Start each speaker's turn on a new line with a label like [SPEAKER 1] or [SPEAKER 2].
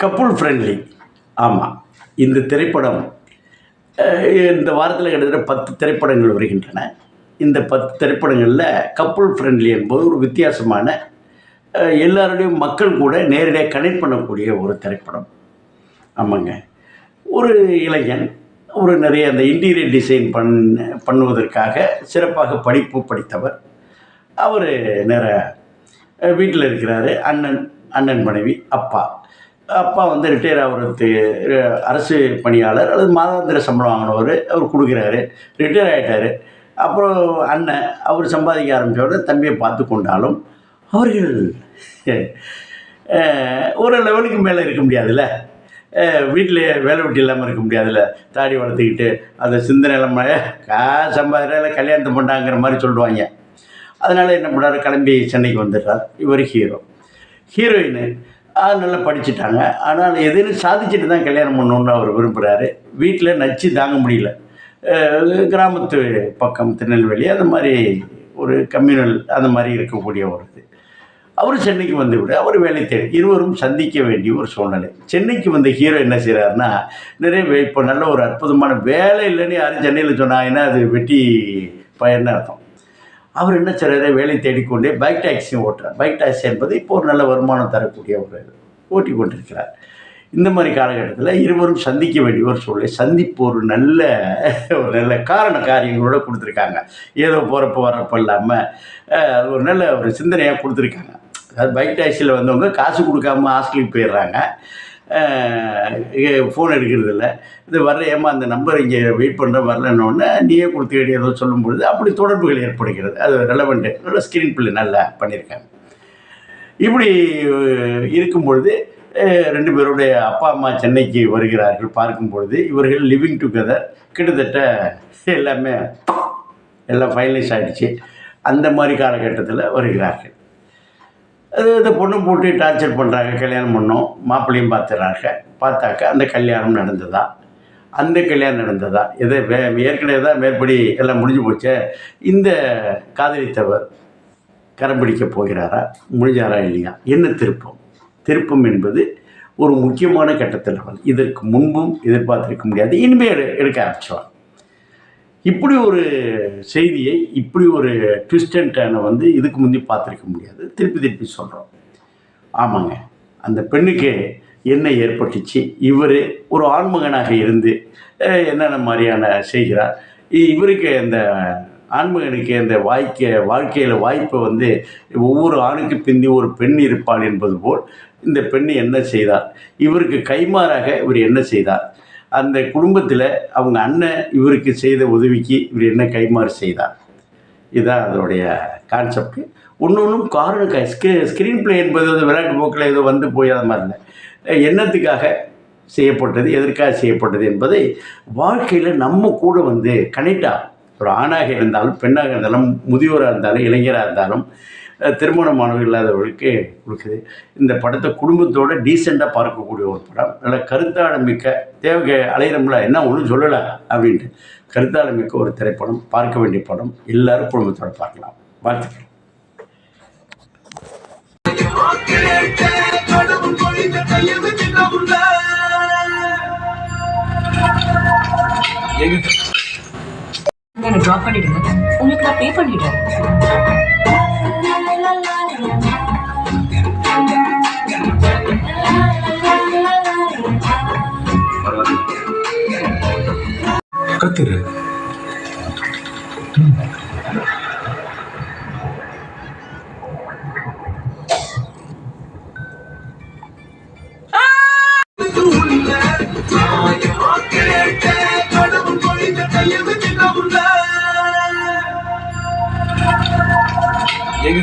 [SPEAKER 1] Couple friendly. ஆமாம், இந்த திரைப்படம் இந்த வாரத்தில் கிட்டத்தட்ட 10 திரைப்படங்கள் வருகின்றன. இந்த 10 திரைப்படங்களில் கப்புள் ஃப்ரெண்ட்லி என்பது ஒரு வித்தியாசமான எல்லாருடையும் மக்கள் கூட நேரடியாக கனெக்ட் பண்ணக்கூடிய ஒரு திரைப்படம். ஆமாங்க, ஒரு இளைஞன் நிறைய அந்த இன்டீரியர் டிசைன் பண்ணுவதற்காக சிறப்பாக படிப்பு படித்தவர். அவர் வீட்டில் இருக்கிறாரு. அண்ணன் மனைவி, அப்பா வந்து ரிட்டையர் ஆகிறது, அரசு பணியாளர் அல்லது மாதாந்திர சம்பளம் வாங்கினவர். அவர் கொடுக்குறாரு, ரிட்டையர் ஆகிட்டார். அப்புறம் அண்ணன் அவர் சம்பாதிக்க ஆரம்பித்தோட தம்பியை பார்த்து கொண்டாலும் அவர்கள் ஒரு லெவலுக்கு மேலே இருக்க முடியாதுல்ல. வீட்டில் வேலை வெட்டி இல்லாமல் இருக்க முடியாதுல்ல. தாடி வளர்த்துக்கிட்டு அந்த சிந்தனை இல்லாமல் சம்பாதிக்கிற கல்யாணத்தை பண்ணாங்கிற மாதிரி சொல்லுவாங்க. அதனால் என்ன பண்ணுறாரு, கிளம்பி சென்னைக்கு வந்துடுறார். இவர் ஹீரோயின் நல்லா படிச்சுட்டாங்க. ஆனால் எதுன்னு சாதிச்சுட்டு தான் கல்யாணம் பண்ணணுன்னு அவர் விரும்புகிறாரு. வீட்டில் நச்சு தாங்க முடியல. கிராமத்து பக்கம் திருநெல்வேலி அந்த மாதிரி ஒரு கம்யூனல் அந்த மாதிரி இருக்கக்கூடிய ஒரு இது. அவர் சென்னைக்கு வந்து விட அவர் வேலை தேடி இருவரும் சந்திக்க வேண்டிய ஒரு சூழ்நிலை. சென்னைக்கு வந்த ஹீரோ என்ன செய்கிறாருன்னா, நிறைய இப்போ நல்ல ஒரு அற்புதமான வேலை இல்லைன்னு யாரும் சென்னையில் சொன்னாங்கன்னா அது வெட்டி பயன்னு அர்த்தம். அவர் என்ன செய்கிறாரு, வேலை தேடிக்கொண்டே பைக் டாக்ஸியும் ஓட்டுறார். பைக் டாக்ஸி என்பது இப்போ ஒரு நல்ல வருமானம் தரக்கூடிய ஒரு ஓட்டி கொண்டிருக்கிறார். இந்த மாதிரி காலகட்டத்தில் இருவரும் சந்திக்க வேண்டிய ஒரு சூழ்நிலை. சந்திப்பு ஒரு நல்ல காரியங்களோட கொடுத்துருக்காங்க. ஏதோ போகிறப்ப வர்றப்போ இல்லாமல் அது ஒரு நல்ல ஒரு சிந்தனையாக கொடுத்துருக்காங்க. அதாவது பைக் டாக்ஸியில் வந்தவங்க காசு கொடுக்காம ஹாஸ்டலுக்கு போயிடுறாங்க. ஃபோன் எடுக்கிறதில்ல. இது ஏமா அந்த நம்பர் இங்கே வெயிட் பண்ணுற வரலன்னொன்னே நீயே கொடுத்து ஏதோ சொல்லும்பொழுது அப்படி தொடர்புகள் ஏற்படுகிறது. அது ரெலவெண்ட்டு நல்ல ஸ்க்ரீன் பிள்ளை நல்லா பண்ணியிருக்காங்க. இப்படி இருக்கும்பொழுது 2 பேருடைய அப்பா அம்மா சென்னைக்கு வருகிறார்கள். பார்க்கும் பொழுது இவர்கள் லிவிங் டுகெதர் கிட்டத்தட்ட எல்லாம் ஃபைனலைஸ் ஆகிடுச்சு. அந்த மாதிரி காலகட்டத்தில் வருகிறார்கள். இந்த பொண்ணும் போட்டு டார்ச்சர் பண்ணுறாங்க. கல்யாணம் பண்ணோம், மாப்பிள்ளையும் பார்த்தாக்கா அந்த கல்யாணம் நடந்ததா எதை ஏற்கனவே தான் மேற்படி எல்லாம் முடிஞ்சு போச்சே. இந்த காதலித்தவர் கரம் பிடிக்க போகிறாரா, முடிஞ்சாரா இல்லையா? என்ன திருப்பம் என்பது ஒரு முக்கியமான கட்டத்தில் இதற்கு முன்பும் எதிர்பார்த்திருக்க முடியாது. இனிமேல் எடுக்க ஆரம்பிச்சுவாங்க. இப்படி ஒரு செய்தியை, இப்படி ஒரு ட்விஸ்ட் அண்ட் டர்னை இதுக்கு முந்தி பார்த்துருக்க முடியாது. திருப்பி சொல்கிறோம். ஆமாங்க, அந்த பெண்ணுக்கு என்ன ஏற்பட்டுச்சு, இவர் ஒரு ஆண்மகனாக இருந்து என்னென்ன மாதிரியான செய்கிறார், இவருக்கு அந்த ஆண்மகனுக்கு அந்த வாழ்க்கையில் வாய்ப்பை ஒவ்வொரு ஆணுக்கு பிந்தி ஒரு பெண் இருப்பாள் என்பது போல் இந்த பெண் என்ன செய்தார், இவருக்கு கைமாறாக இவர் என்ன செய்தார், அந்த குடும்பத்தில் அவங்க அண்ணன் இவருக்கு செய்த உதவிக்கு இவர் என்ன கைமாறு செய்தார். இதுதான் அதோடைய கான்செப்ட். ஒன்றும் காரணம் ஸ்க்ரீன் பிளே என்பது விளையாட்டு போக்கில் ஏதோ போய் அது மாதிரி இல்லை. என்னத்துக்காக செய்யப்பட்டது, எதற்காக செய்யப்பட்டது என்பதை வாழ்க்கையில் நம்ம கூட கனெக்டாக, ஒரு ஆணாக இருந்தாலும் பெண்ணாக இருந்தாலும் முதியோராக இருந்தாலும் இளைஞராக இருந்தாலும் திருமணமானவர்கள் இல்லாதவர்களுக்கு கொடுக்குது. இந்த படத்தை குடும்பத்தோடு டீசெண்டாக பார்க்கக்கூடிய ஒரு படம். நல்ல கருத்தாழமிக்க தேவை அலையிறம்ல என்ன ஒன்றும் சொல்லலை அப்படின்ட்டு கருத்தாழமிக்க ஒரு திரைப்படம், பார்க்க வேண்டிய படம். எல்லாரும் குடும்பத்தோடு பார்க்கலாம். வாழ்த்துக்கள்.
[SPEAKER 2] ட்ராப் பண்ணிடுங்க, உங்களுக்கு நான் பே பண்ணிடுறேன்.
[SPEAKER 3] கத்துரு எங்க